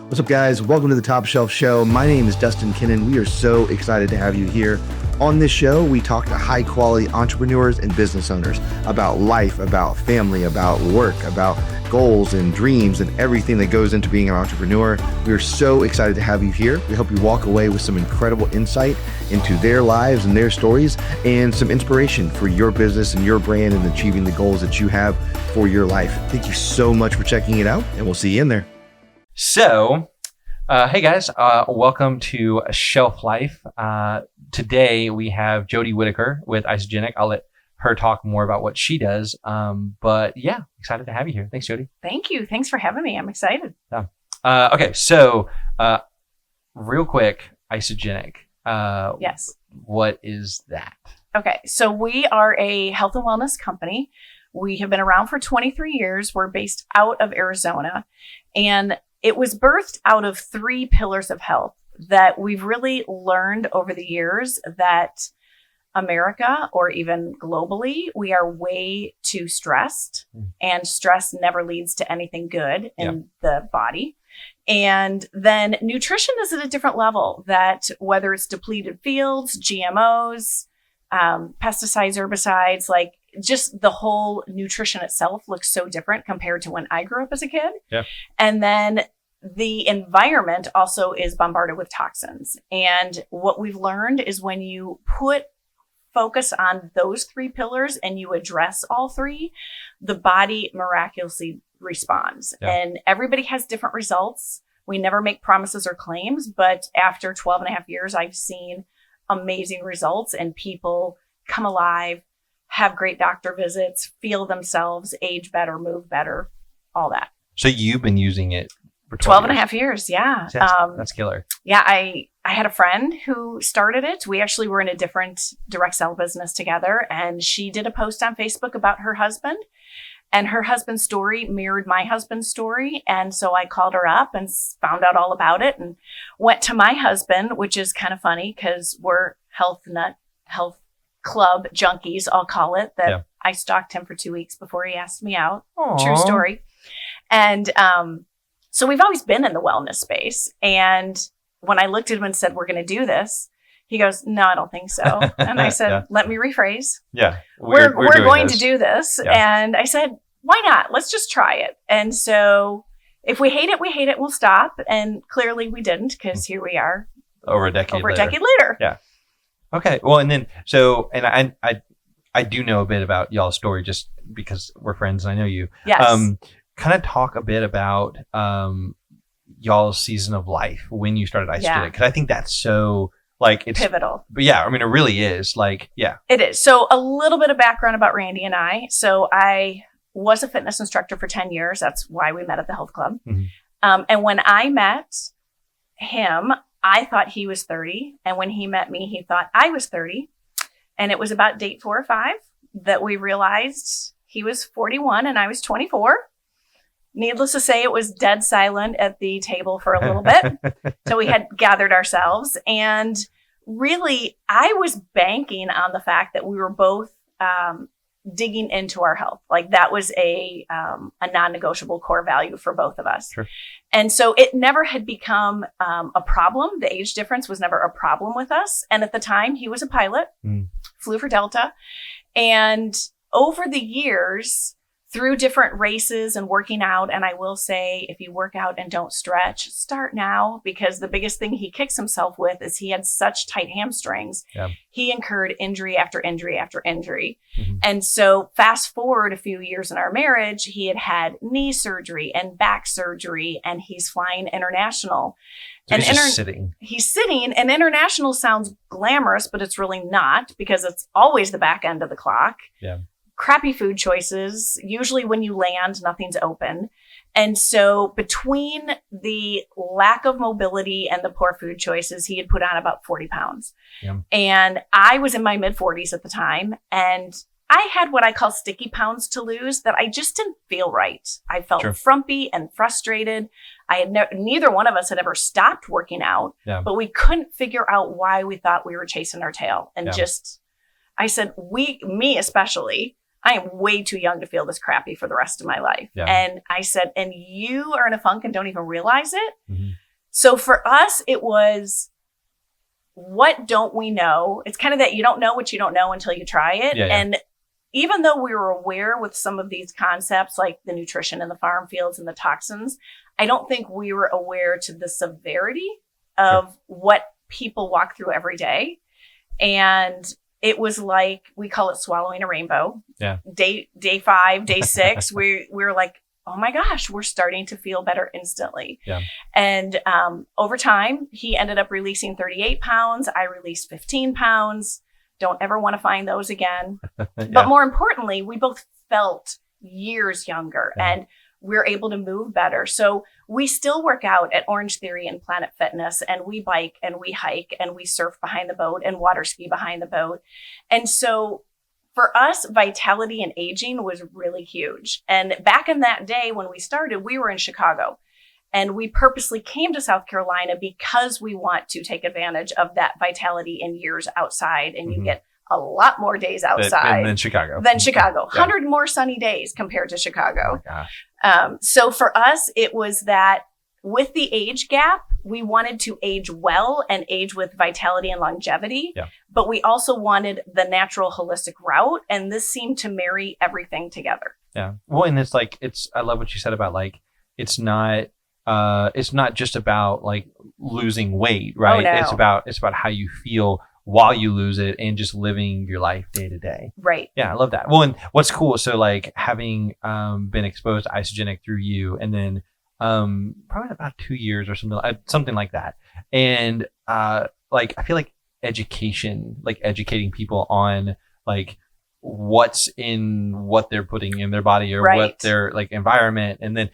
What's up, guys? Welcome to the Top Shelf Show. My name is Dustin Kinnan. We are so excited to have you here. On this show, we talk to high-quality entrepreneurs and business owners about life, about family, about work, about goals and dreams and everything that goes into being an entrepreneur. We are so excited to have you here. We hope you walk away with some incredible insight into their lives and their stories and some inspiration for your business and your brand and achieving the goals that you have for your life. Thank you so much for checking it out, and we'll see you in there. So, hey guys, welcome to Shelf Life. Today we have Jodi Whitaker with Isogenic. I'll let her talk more about what she does. But yeah, excited to have you here. Thanks, Jodi. Thank you. Thanks for having me. I'm excited. Yeah. Okay, so real quick, Isogenic. Yes. What is that? Okay, so we are a health and wellness company. We have been around for 23 years. We're based out of Arizona, and it was birthed out of 3 pillars of health that we've really learned over the years that America, or even globally, we are way too stressed, and stress never leads to anything good in the body. And then nutrition is at a different level, that whether it's depleted fields, GMOs, pesticides, herbicides, like just the whole nutrition itself looks so different compared to when I grew up as a kid. Yeah. And then the environment also is bombarded with toxins. And what we've learned is when you put focus on those 3 pillars and you address all 3, the body miraculously responds. Yeah. And everybody has different results. We never make promises or claims, but after 12 and a half years, I've seen amazing results, and people come alive, have great doctor visits, feel themselves, age better, move better, all that. So you've been using it for 12 and a half years. Yeah. That's killer. Yeah. I had a friend who started it. We actually were in a different direct sell business together, and she did a post on Facebook about her husband, and her husband's story mirrored my husband's story. And so I called her up and found out all about it, and went to my husband, which is kind of funny because we're health club junkies, I'll call it, that I stalked him for 2 weeks before he asked me out. Aww. True story. And, so we've always been in the wellness space. And when I looked at him and said, we're going to do this, he goes, no, I don't think so. And I said, let me rephrase. Yeah. We're going to do this. Yeah. And I said, why not? Let's just try it. And so if we hate it, we hate it. We'll stop. And clearly we didn't, because here we are. Over a decade later. Yeah. Okay. Well, and then, so, and I do know a bit about y'all's story just because we're friends and I know you. Yes. Kind of talk a bit about y'all's season of life when you started Isogenic, because I think that's so it's pivotal. But yeah, I mean, it really is. It is. So a little bit of background about Randy and I. So I was a fitness instructor for 10 years. That's why we met at the health club. Mm-hmm. And when I met him, I thought he was 30. And when he met me, he thought I was 30. And it was about date 4 or 5 that we realized he was 41 and I was 24. Needless to say, it was dead silent at the table for a little bit. So we had gathered ourselves. And really, I was banking on the fact that we were both digging into our health. Like that was a non-negotiable core value for both of us. Sure. And so it never had become a problem. The age difference was never a problem with us. And at the time, he was a pilot, flew for Delta. And over the years, through different races and working out, and I will say, if you work out and don't stretch, start now, because the biggest thing he kicks himself with is he had such tight hamstrings. Yeah. He incurred injury after injury after injury. Mm-hmm. And so fast forward a few years in our marriage, he had knee surgery and back surgery, and he's flying international. So and he's just sitting. He's sitting, and international sounds glamorous, but it's really not, because it's always the back end of the clock. Yeah. Crappy food choices. Usually when you land, nothing's open. And so between the lack of mobility and the poor food choices, he had put on about 40 pounds. Yeah. And I was in my mid 40s at the time. And I had what I call sticky pounds to lose that I just didn't feel right. I felt frumpy and frustrated. I had neither one of us had ever stopped working out, but we couldn't figure out why we thought we were chasing our tail. And I said, me especially, I am way too young to feel this crappy for the rest of my life. Yeah. And I said, and you are in a funk and don't even realize it. Mm-hmm. So for us, it was, what don't we know? It's kind of that you don't know what you don't know until you try it. Yeah. And even though we were aware with some of these concepts, like the nutrition in the farm fields and the toxins, I don't think we were aware to the severity of what people walk through every day. And it was like, we call it swallowing a rainbow. Yeah. Day 5, day 6, we're like, oh my gosh, we're starting to feel better instantly. Yeah. And over time, he ended up releasing 38 pounds. I released 15 pounds. Don't ever want to find those again. Yeah. But more importantly, we both felt years younger and we're able to move better. So we still work out at Orange Theory and Planet Fitness, and we bike and we hike and we surf behind the boat and water ski behind the boat. And so for us, vitality and aging was really huge. And back in that day when we started, we were in Chicago. And we purposely came to South Carolina because we want to take advantage of that vitality in years outside. And you get a lot more days outside than Chicago. 100 more sunny days compared to Chicago. Oh my gosh. So for us, it was that with the age gap, we wanted to age well and age with vitality and longevity. Yeah. But we also wanted the natural holistic route. And this seemed to marry everything together. Yeah. Well, and it's like, I love what you said about like, it's not just about like losing weight, right? Oh, no. It's about how you feel while you lose it and just living your life day to day. Right. Yeah, I love that. Well, and what's cool, so like having been exposed to isogenic through you, and then probably about 2 years or something like that. And like I feel like education, like educating people on like what's in what they're putting in their body or what their like environment, and then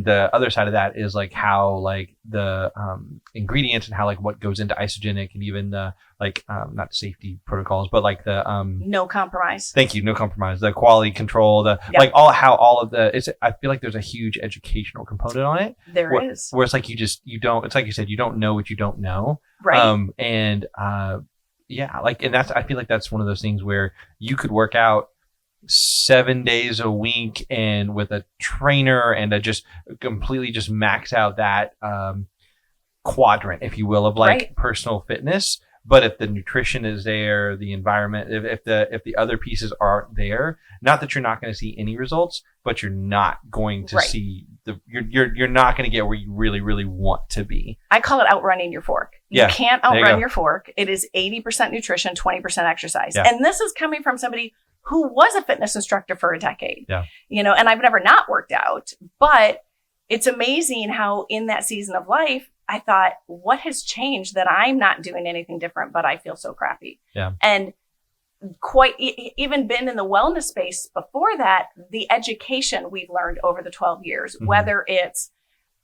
the other side of that is like how like the ingredients and how like what goes into isogenic, and even the like not safety protocols, but like the no compromise. Thank you, no compromise. The quality control, like all of the. I feel like there's a huge educational component on it. There is. Where it's like you don't. It's like you said, you don't know what you don't know. Right. Yeah, like, and I feel like that's one of those things where you could work out 7 days a week and with a trainer and just completely just max out that quadrant, if you will, of like personal fitness. But if the nutrition is there, the environment, if the other pieces aren't there, not that you're not going to see any results, but you're not going to see you're not going to get where you really, really want to be. I call it outrunning your fork. You can't outrun your fork. It is 80% nutrition, 20% exercise. Yeah. And this is coming from somebody who was a fitness instructor for a decade. Yeah. You know, and I've never not worked out, but it's amazing how in that season of life, I thought, what has changed that I'm not doing anything different, but I feel so crappy. Yeah. And even been in the wellness space before that, the education we've learned over the 12 years, whether it's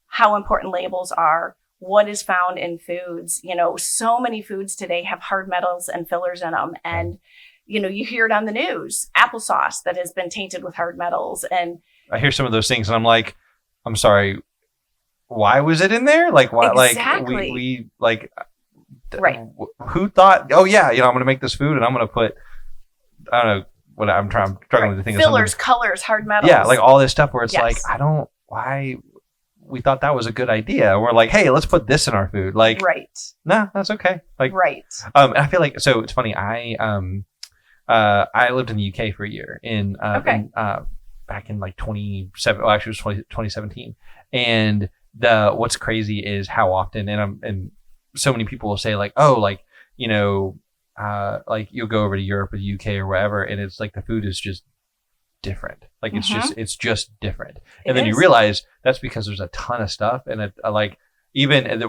how important labels are, what is found in foods, you know, so many foods today have hard metals and fillers in them. And, you know, you hear it on the news, applesauce that has been tainted with hard metals. And I hear some of those things and I'm like, I'm sorry, why was it in there? Like, why? Exactly. Like we like, who thought? Oh yeah, you know, I'm going to make this food and I'm going to put, I don't know what I'm struggling to think of fillers, colors, hard metals. Yeah, like all this stuff where it's like, why we thought that was a good idea. We're like, hey, let's put this in our food. Like, nah, that's okay. Like, and I feel like, so it's funny. I lived in the UK for a year back in like 2017. And what's crazy is how often, and so many people will say like, oh, like, you know, like you'll go over to Europe or the UK or wherever, and it's like the food is just different. Like it's just different. And then you realize that's because there's a ton of stuff, and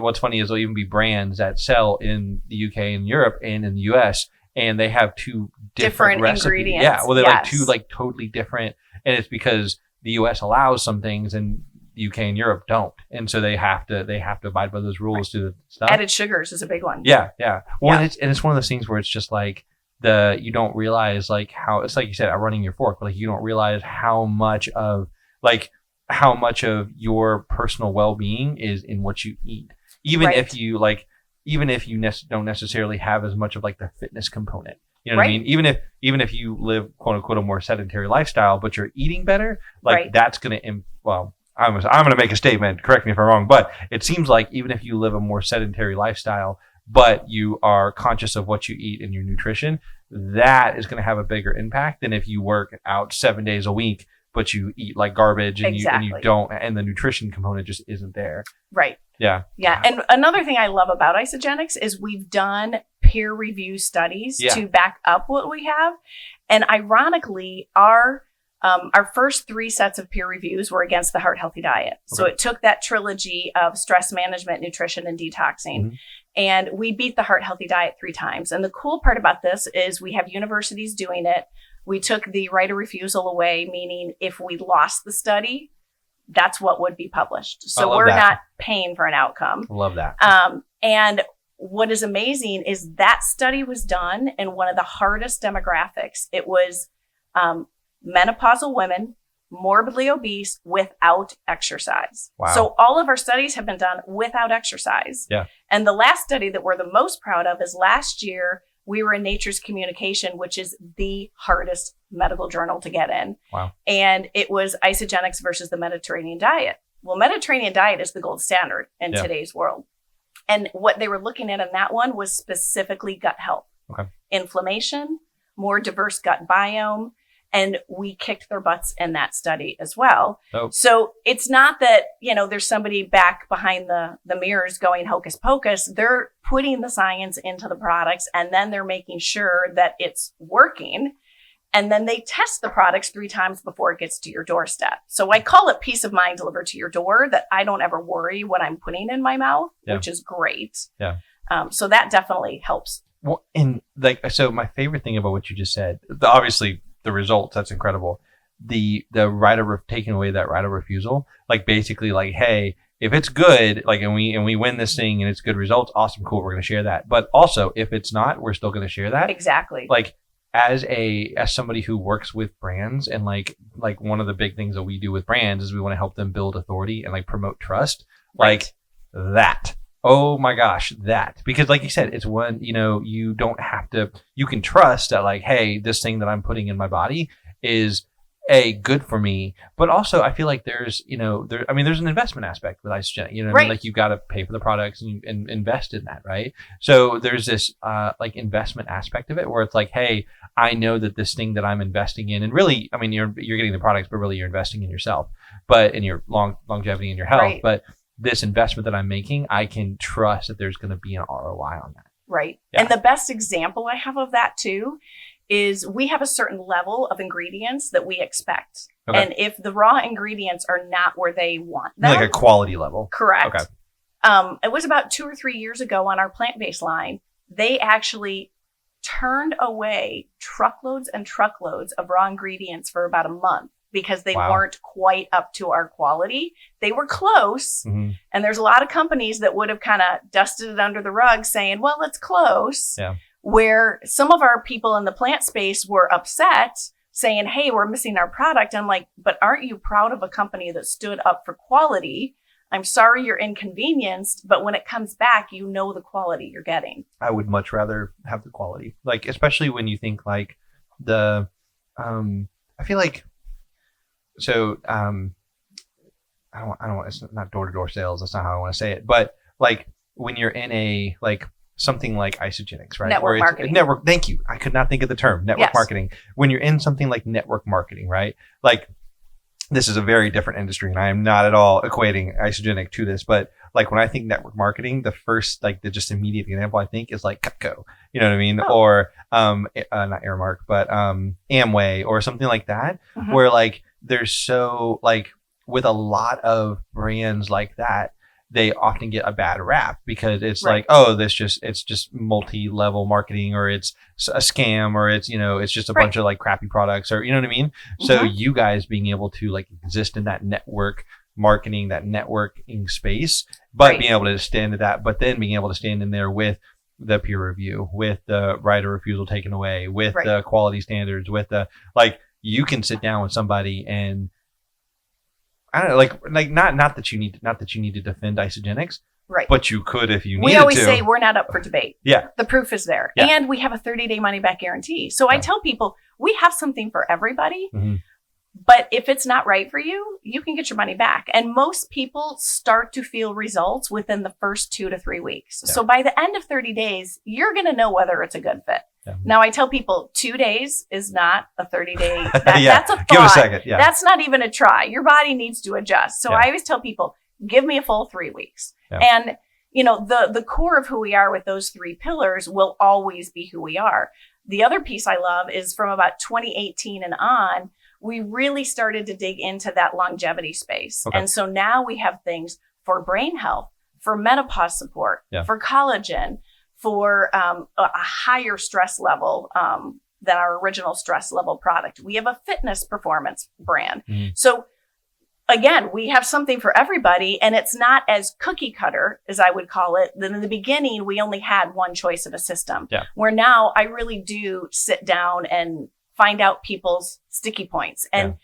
what's funny is there'll even be brands that sell in the UK and Europe and in the US, and they have two different recipes. Ingredients. Yeah, well, they're like two like totally different, and it's because the US allows some things and the UK and Europe don't, and so they have to abide by those rules to the stuff. Added sugars is a big one. Yeah. Well, and it's one of those things where it's just like you don't realize like how it's like you said, running your fork, but like you don't realize how much of your personal well-being is in what you eat, even if you don't necessarily have as much of like the fitness component. You know what I mean? Even if you live quote unquote a more sedentary lifestyle, but you're eating better, like that's gonna I'm going to make a statement, correct me if I'm wrong, but it seems like even if you live a more sedentary lifestyle, but you are conscious of what you eat and your nutrition, that is going to have a bigger impact than if you work out 7 days a week, but you eat like garbage and you don't, and the nutrition component just isn't there. Right. Yeah. Yeah. And another thing I love about Isagenix is we've done peer review studies to back up what we have. And ironically, our first 3 sets of peer reviews were against the Heart Healthy Diet. Okay. So it took that trilogy of stress management, nutrition, and detoxing. And we beat the Heart Healthy Diet 3 times. And the cool part about this is we have universities doing it. We took the right of refusal away, meaning if we lost the study, that's what would be published. So we're not paying for an outcome. Love that. And what is amazing is that study was done in one of the hardest demographics. It was menopausal women, morbidly obese, without exercise. Wow. So all of our studies have been done without exercise. Yeah. And the last study that we're the most proud of is last year, we were in Nature's Communication, which is the hardest medical journal to get in. Wow. And it was Isagenix versus the Mediterranean diet. Well, Mediterranean diet is the gold standard in today's world. And what they were looking at in that one was specifically gut health, inflammation, more diverse gut biome. And we kicked their butts in that study as well. Oh. So it's not that, there's somebody back behind the mirrors going hocus pocus. They're putting the science into the products, and then they're making sure that it's working. And then they test the products 3 times before it gets to your doorstep. So I call it peace of mind delivered to your door, that I don't ever worry what I'm putting in my mouth, which is great. Yeah. So that definitely helps. Well, and so my favorite thing about what you just said, obviously the results, that's incredible. The taking away that right of refusal, basically hey, if it's good, and we win this thing and it's good results, awesome, cool, we're going to share that. But also if it's not, we're still going to share that. Exactly. As somebody who works with brands, and one of the big things that we do with brands is we want to help them build authority and promote trust, that. Oh my gosh, that. Because like you said, it's when, you don't have to, you can trust that hey, this thing that I'm putting in my body is good for me. But also I feel like there's, there's an investment aspect with Isagenix, you've got to pay for the products and invest in that. Right. So there's this investment aspect of it where it's hey, I know that this thing that I'm investing in, and really, you're getting the products, but really you're investing in yourself, but in your longevity and your health. Right. But this investment that I'm making, I can trust that there's going to be an ROI on that. Right. Yeah. And the best example I have of that too is we have a certain level of ingredients that we expect. Okay. And if the raw ingredients are not where they want them. A quality level. Correct. Okay. It was about 2 or 3 years ago on our plant-based line, they actually turned away truckloads and truckloads of raw ingredients for about a month, because they weren't quite up to our quality. They were close. Mm-hmm. And there's a lot of companies that would have kind of dusted it under the rug saying, well, it's close. Yeah. Where some of our people in the plant space were upset saying, hey, we're missing our product. I'm like, but aren't you proud of a company that stood up for quality? I'm sorry you're inconvenienced, but when it comes back, the quality you're getting. I would much rather have the quality. Especially when you think I feel like, so I don't want, it's not door-to-door sales, that's not how I want to say it, but when you're in a something like Isagenix, right? Network marketing. Thank you. I could not think of the term, network marketing. When you're in something like network marketing, right? This is a very different industry, and I am not at all equating Isagenix to this, but when I think network marketing, the first the just immediate example I think is Cutco, you know what I mean? Oh. Or not Airmark, but Amway or something like that, mm-hmm. where there's so with a lot of brands like that, they often get a bad rap because it's it's just multi-level marketing, or it's a scam, or it's, it's just a bunch of crappy products, or, you know what I mean? Mm-hmm. So you guys being able to exist in that network marketing, that networking space, but being able to stand to that, but then being able to stand in there with the peer review, with the right of refusal taken away, with the quality standards, with the, you can sit down with somebody and I don't know, not that you need to defend Isagenix, right? But you could if you needed to. We always say we're not up for debate. Yeah, the proof is there, and we have a 30-day money back guarantee. So I tell people we have something for everybody. Mm-hmm. But if it's not right for you, you can get your money back. And most people start to feel results within the first 2 to 3 weeks. Yeah. So by the end of 30 days, you're going to know whether it's a good fit. Yeah. Now, I tell people 2 days is not a 30-day. Yeah. That's a thought. Give it a second. Yeah. That's not even a try. Your body needs to adjust. So Yeah. I always tell people, give me a full 3 weeks. Yeah. And, the core of who we are with those 3 pillars will always be who we are. The other piece I love is from about 2018 and on, we really started to dig into that longevity space. Okay. And so now we have things for brain health, for menopause support, Yeah. for collagen, for a higher stress level than our original stress level product. We have a fitness performance brand. Mhm. So again, we have something for everybody, and it's not as cookie cutter as I would call it. Then in the beginning, we only had one choice of a system. Yeah. Where now I really do sit down and find out people's sticky points. And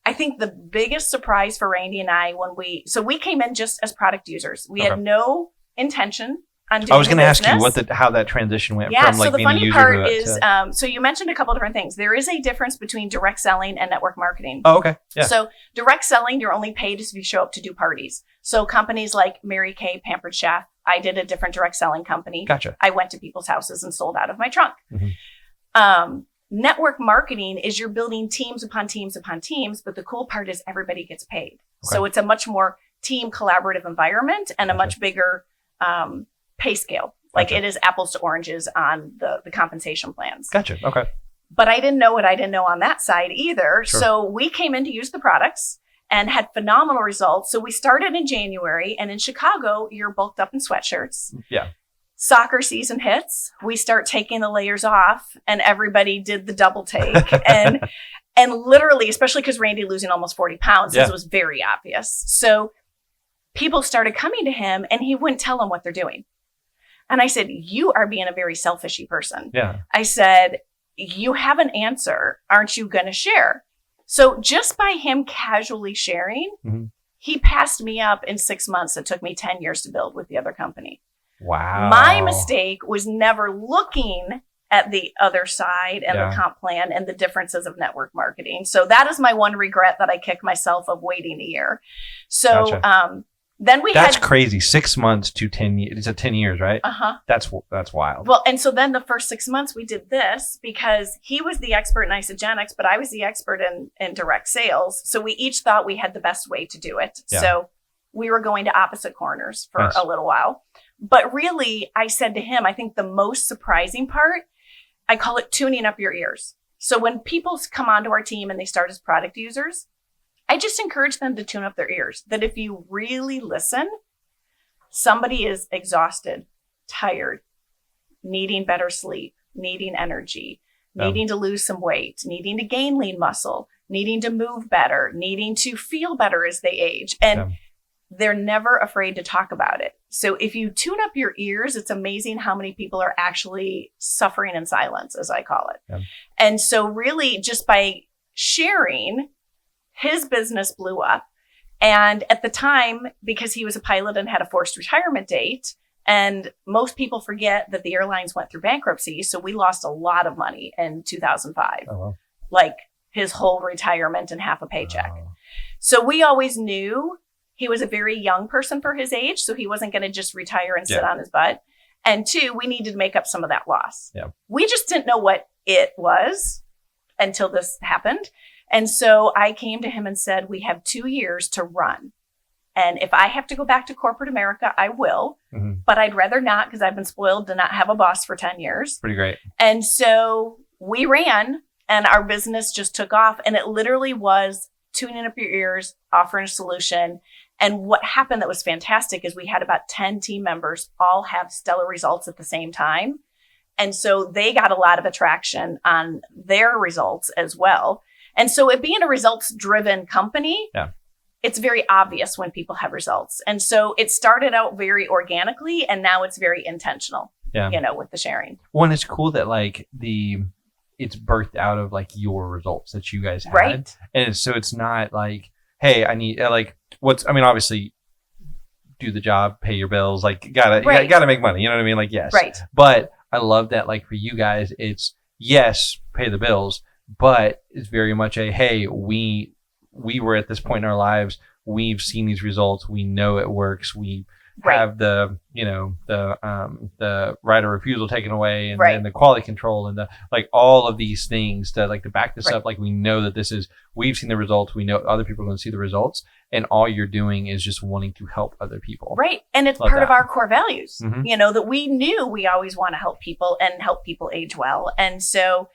I think the biggest surprise for Randy and I we came in just as product users. We had no intention on doing I was going to ask you business. how that transition went Yeah, from so like the being a funny user part to is, so you mentioned a couple different things. There is a difference between direct selling and network marketing. Oh, okay. Yeah. So direct selling, you're only paid if you show up to do parties. So companies like Mary Kay, Pampered Chef, I did a different direct selling company. Gotcha. I went to people's houses and sold out of my trunk. Mm-hmm. Network marketing is you're building teams upon teams upon teams, but the cool part is everybody gets paid. Okay. So it's a much more team collaborative environment and a much bigger pay scale. Like Gotcha. it is apples to oranges on the compensation plans. Gotcha. Okay. But I didn't know what I didn't know on that side either. Sure. So we came in to use the products and had phenomenal results. So we started in January, and in Chicago, you're bulked up in sweatshirts. Yeah. Soccer season hits. We start taking the layers off, and everybody did the double take. and literally, especially because Randy losing almost 40 pounds, this was very obvious. So people started coming to him, and he wouldn't tell them what they're doing. And I said, you are being a very selfishy person. Yeah. I said, you have an answer. Aren't you going to share? So just by him casually sharing, Mm-hmm. he passed me up in 6 months. It took me 10 years to build with the other company. Wow. My mistake was never looking at the other side and Yeah. the comp plan and the differences of network marketing. So that is my one regret that I kicked myself of waiting a year. So Gotcha. then we That's had crazy. 6 months to 10 years. It's a 10 years, right? uh-huh. That's wild. Well, and so then the first 6 months we did this because he was the expert in isogenics, but I was the expert in direct sales. So we each thought we had the best way to do it. Yeah. So we were going to opposite corners for Nice. a little while. But really, I said to him, I think the most surprising part, I call it tuning up your ears. So when people come onto our team and they start as product users, I just encourage them to tune up their ears. That if you really listen, somebody is exhausted, tired, needing better sleep, needing energy, needing to lose some weight, needing to gain lean muscle, needing to move better, needing to feel better as they age. And they're never afraid to talk about it. So if you tune up your ears, it's amazing how many people are actually suffering in silence, as I call it. Yeah. And so really just by sharing, his business blew up. And at the time, because he was a pilot and had a forced retirement date, and most people forget that the airlines went through bankruptcy. So we lost a lot of money in 2005, Oh, wow. like his whole retirement and half a paycheck. Oh. So we always knew he was a very young person for his age. So he wasn't going to just retire and sit on his butt. And 2, we needed to make up some of that loss. Yeah. We just didn't know what it was until this happened. And so I came to him and said, we have 2 years to run. And if I have to go back to corporate America, I will. Mm-hmm. But I'd rather not because I've been spoiled to not have a boss for 10 years. Pretty great. And so we ran and our business just took off. And it literally was tuning up your ears, offering a solution. And what happened that was fantastic is we had about 10 team members all have stellar results at the same time. And so they got a lot of attraction on their results as well. And so it being a results-driven company, it's very obvious when people have results. And so it started out very organically, and now it's very intentional, with the sharing. Well, and it's cool that like it's birthed out of like your results that you guys had. Right. And so it's not like, hey, I need obviously do the job, pay your bills, like you gotta make money. You know what I mean? Like, yes. Right. But I love that like for you guys, it's yes, pay the bills, but it's very much a, hey, we were at this point in our lives. We've seen these results. We know it works. We have the right of refusal taken away, and then the quality control, and the like, all of these things to back this up. Like, we know that we've seen the results. We know other people are going to see the results, and all you're doing is just wanting to help other people. Right. And it's part of our core values, that we knew we always want to help people and help people age well. And so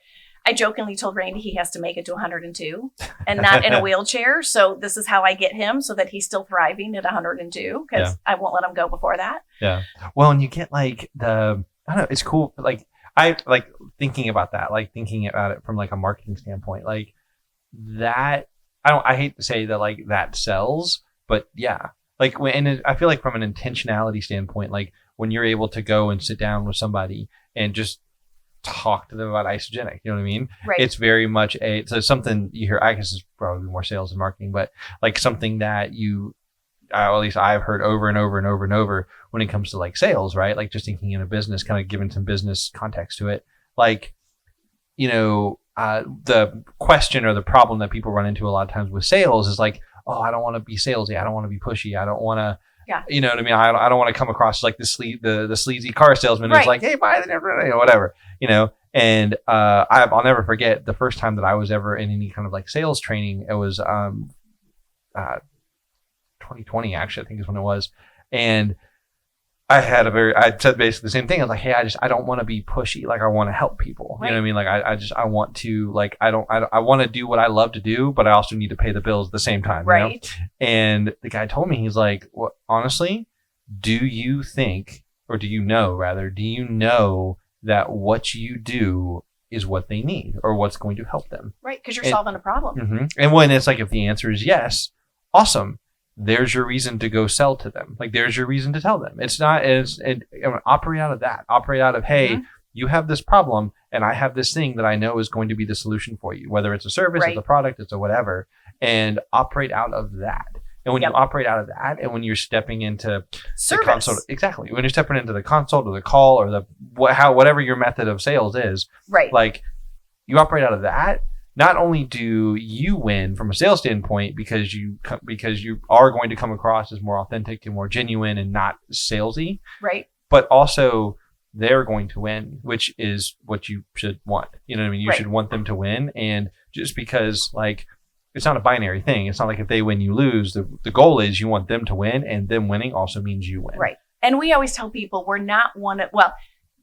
I jokingly told Randy he has to make it to 102 and not in a wheelchair. So this is how I get him so that he's still thriving at 102, because I won't let him go before that. Yeah. Well, and you get I don't know, it's cool. I thinking about that, thinking about it from a marketing standpoint, that I hate to say that that sells, but yeah. I feel like from an intentionality standpoint, when you're able to go and sit down with somebody and just talk to them about Isogenic, you know what I mean? Right. It's very much so something you hear, I guess it's probably more sales and marketing, but something that at least I've heard over and over and over and over when it comes to sales, right? Just thinking in a business, kind of giving some business context to it. The question or the problem that people run into a lot of times with sales is oh, I don't want to be salesy. I don't want to be pushy. I don't want to, you know what I mean? I don't want to come across as the sleazy car salesman who's hey, buy the whatever, And I'll never forget the first time that I was ever in any kind of sales training. It was 2020, actually, I think is when it was. And I said basically the same thing. I was hey, I don't want to be pushy. I want to help people. Right. You know what I mean? I want to, I want to do what I love to do, but I also need to pay the bills at the same time. Right. You know? And the guy told me, he's well, honestly, do you know that what you do is what they need or what's going to help them? Right. Because you're solving a problem. Mm-hmm. And when it's if the answer is yes, awesome. There's your reason to go sell to them. There's your reason to tell them. It's not operate out of that. Operate out of, hey, you have this problem and I have this thing that I know is going to be the solution for you, whether it's a service, it's a product, it's a whatever, and operate out of that. And when you operate out of that, and when you're stepping into the consult, exactly, when you're stepping into the consult or the call or whatever your method of sales is, right? You operate out of that. Not only do you win from a sales standpoint because you are going to come across as more authentic and more genuine and not salesy, right? But also they're going to win, which is what you should want. You know what I mean? You should want them to win, and just because it's not a binary thing. It's not if they win, you lose. The goal is you want them to win, and them winning also means you win. Right. And we always tell people we're not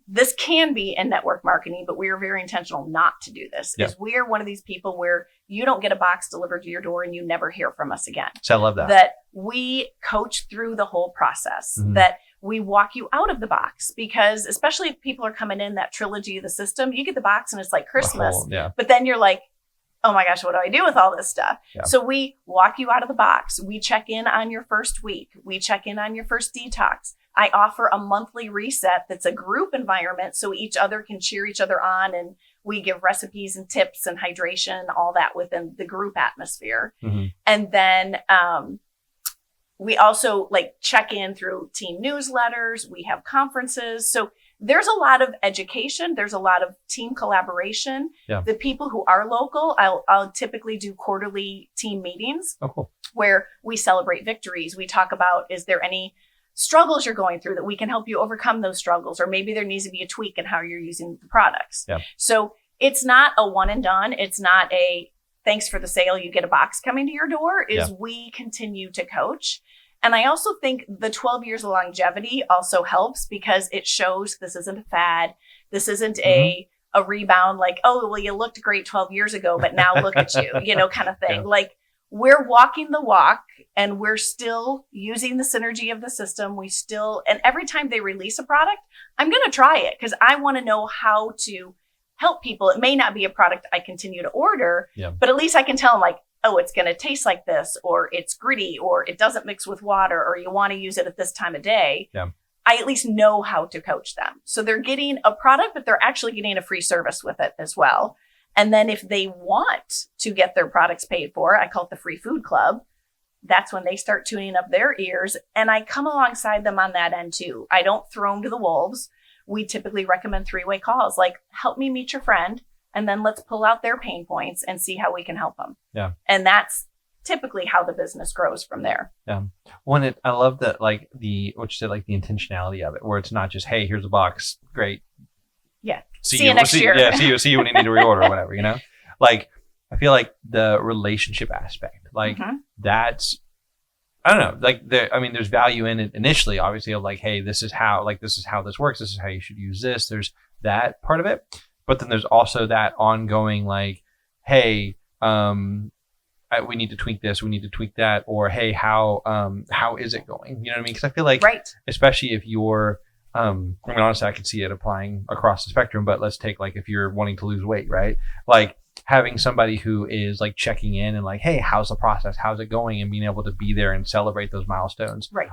this can be in network marketing, but we are very intentional not to do this. Is we are one of these people where you don't get a box delivered to your door and you never hear from us again. So I love that. That we coach through the whole process, that we walk you out of the box, because especially if people are coming in that trilogy of the system, you get the box and it's like Christmas, but then you're oh my gosh, what do I do with all this stuff? Yeah. So we walk you out of the box. We check in on your first week. We check in on your first detox. I offer a monthly reset that's a group environment so each other can cheer each other on, and we give recipes and tips and hydration, all that within the group atmosphere. Mm-hmm. And then we also check in through team newsletters. We have conferences. So there's a lot of education. There's a lot of team collaboration. Yeah. The people who are local, I'll typically do quarterly team meetings where we celebrate victories. We talk about, is there any struggles you're going through that we can help you overcome those struggles? Or maybe there needs to be a tweak in how you're using the products. Yeah. So it's not a one and done. It's not a thanks for the sale, you get a box coming to your door. We continue to coach. And I also think the 12 years of longevity also helps, because it shows this isn't a fad. This isn't a rebound oh, well, you looked great 12 years ago, but now look at you, kind of thing. Yeah. We're walking the walk, and we're still using the synergy of the system. And every time they release a product, I'm going to try it because I want to know how to help people. It may not be a product I continue to order, but at least I can tell them oh, it's going to taste like this, or it's gritty, or it doesn't mix with water, or you want to use it at this time of day. Yeah. I at least know how to coach them. So they're getting a product, but they're actually getting a free service with it as well. And then if they want to get their products paid for, I call it the free food club. That's when they start tuning up their ears. And I come alongside them on that end too. I don't throw them to the wolves. We typically recommend 3-way calls. Help me meet your friend. and then let's pull out their pain points and see how we can help them. Yeah. And that's typically how the business grows from there. Yeah. I love that, like what you said, like the intentionality of it, where it's not just, hey, here's a box. Great. Yeah. See you next year. Yeah. See you when you need to reorder or whatever, Like, I feel like the relationship aspect, like that's, I don't know, like there's value in it initially, obviously, of like, hey, this is how this works. This is how you should use this. There's that part of it. But then there's also that ongoing, like, hey, we need to tweak this, we need to tweak that, or hey, how is it going? You know what I mean? Because I feel like, especially if you're, honestly, I could see it applying across the spectrum, but let's take, like, if you're wanting to lose weight, right? Like, having somebody who is like checking in and like, hey, how's the process? How's it going? And being able to be there and celebrate those milestones. Right.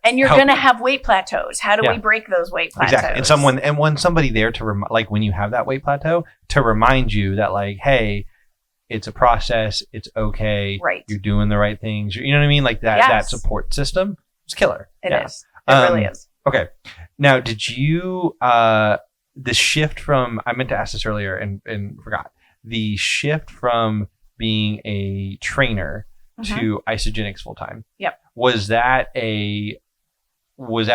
And you're going to have weight plateaus. How do we break those weight plateaus? Exactly. And when somebody there to like, when you have that weight plateau, to remind you that, like, hey, it's a process. It's okay. Right. You're doing the right things. You know what I mean? Like that support system is killer. It is. It really is. Okay. Now, did you, the shift from, I meant to ask this earlier and forgot, the shift from being a trainer to Isogenics full time. Yep. Was that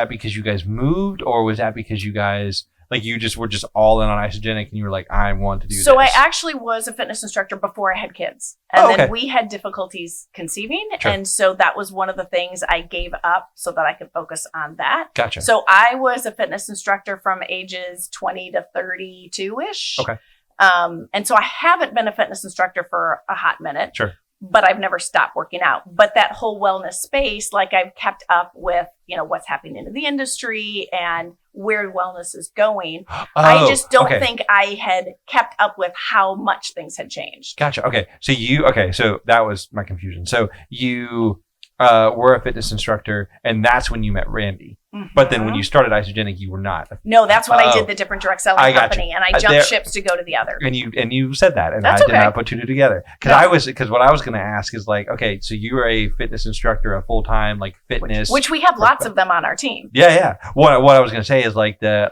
because you guys moved, or was that because you guys, like, you just were just all in on Isogenic and you were like, I want to do this? So I actually was a fitness instructor before I had kids. And then we had difficulties conceiving. Sure. And so that was one of the things I gave up so that I could focus on that. Gotcha. So I was a fitness instructor from ages 20 to 32-ish. Okay. And so I haven't been a fitness instructor for a hot minute. Sure. But I've never stopped working out. But that whole wellness space, like, I've kept up with, what's happening in the industry and where wellness is going. I just don't think I had kept up with how much things had changed. Gotcha. Okay. So that was my confusion. So you were a fitness instructor, and that's when you met Randy. But then when you started Isogenic, you were not. No, that's when I did the different direct selling company, and I jumped ships to go to the other. And you said that, and that's I did not put two together. Because what I was going to ask is, like, okay, so you were a fitness instructor, a full time, like, fitness, which we have lots of them on our team. Yeah. What I was going to say is, like, that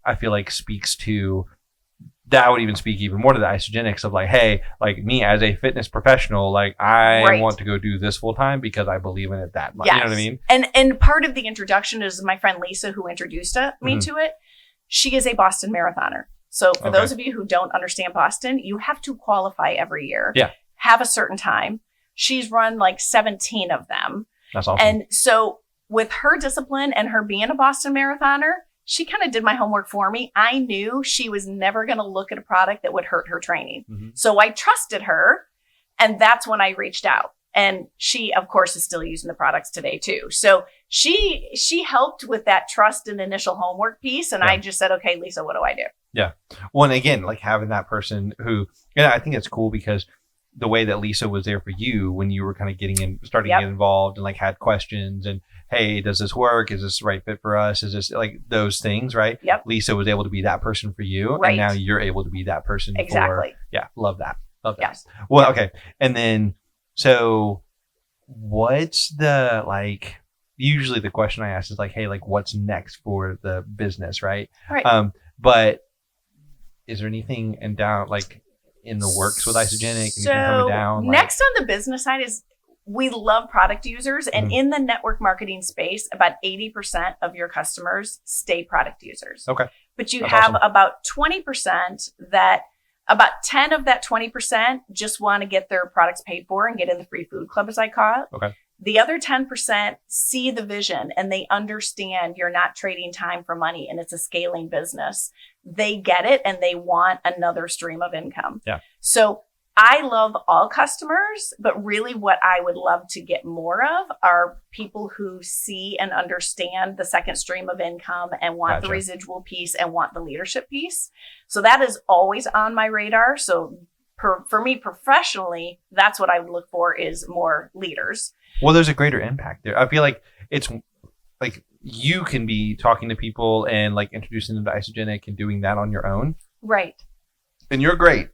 I feel like speaks to. That would even speak even more to the Isogenics of, like, hey, like, me as a fitness professional, like, I want to go do this full time because I believe in it that much. Yes. You know what I mean? And part of the introduction is my friend Lisa, who introduced me to it. She is a Boston marathoner. So for those of you who don't understand Boston, you have to qualify every year. Yeah. Have a certain time. She's run like 17 of them. That's awesome. And so with her discipline and her being a Boston marathoner, she kind of did my homework for me. I knew she was never going to look at a product that would hurt her training. So I trusted her. And that's when I reached out. And she, of course, is still using the products today, too. So she helped with that trust and initial homework piece. And I just said, okay, Lisa, what do I do? Yeah. Well, and again, like, having that person who, I think it's cool because the way that Lisa was there for you when you were kind of starting to get involved and, like, had questions and, hey, does this work? Is this the right fit for us? Is this, like, those things, right? Yep. Lisa was able to be that person for you. Right. And now you're able to be that person love that. Yes. Well, okay. And then, so what's the, like, usually the question I ask is, like, hey, like, what's next for the business, right? Right. But is there anything in the works with Isogenic? So coming down? Next on the business side is, we love product users, and in the network marketing space, about 80% of your customers stay product users. Okay. But you have about 20% about 10 of that 20% just want to get their products paid for and get in the free food club, as I call it. Okay. The other 10% see the vision and they understand you're not trading time for money and it's a scaling business. They get it and they want another stream of income. Yeah. So I love all customers, but really what I would love to get more of are people who see and understand the second stream of income and want the residual piece and want the leadership piece. So that is always on my radar. So for me professionally, that's what I would look for is more leaders. Well, there's a greater impact there. I feel like it's like you can be talking to people and like introducing them to Isogenic and doing that on your own. Right. And you're great.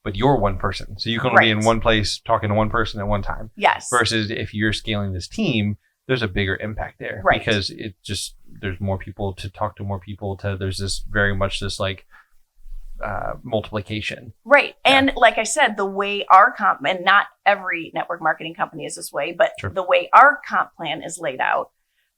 But you're one person. So you can only be in one place talking to one person at one time. Yes. Versus if you're scaling this team, there's a bigger impact there. Right. Because it just, there's more people to talk to more people to, there's this very much this like multiplication. Right. And like I said, the way our comp, and not every network marketing company is this way, but Sure. the way our comp plan is laid out,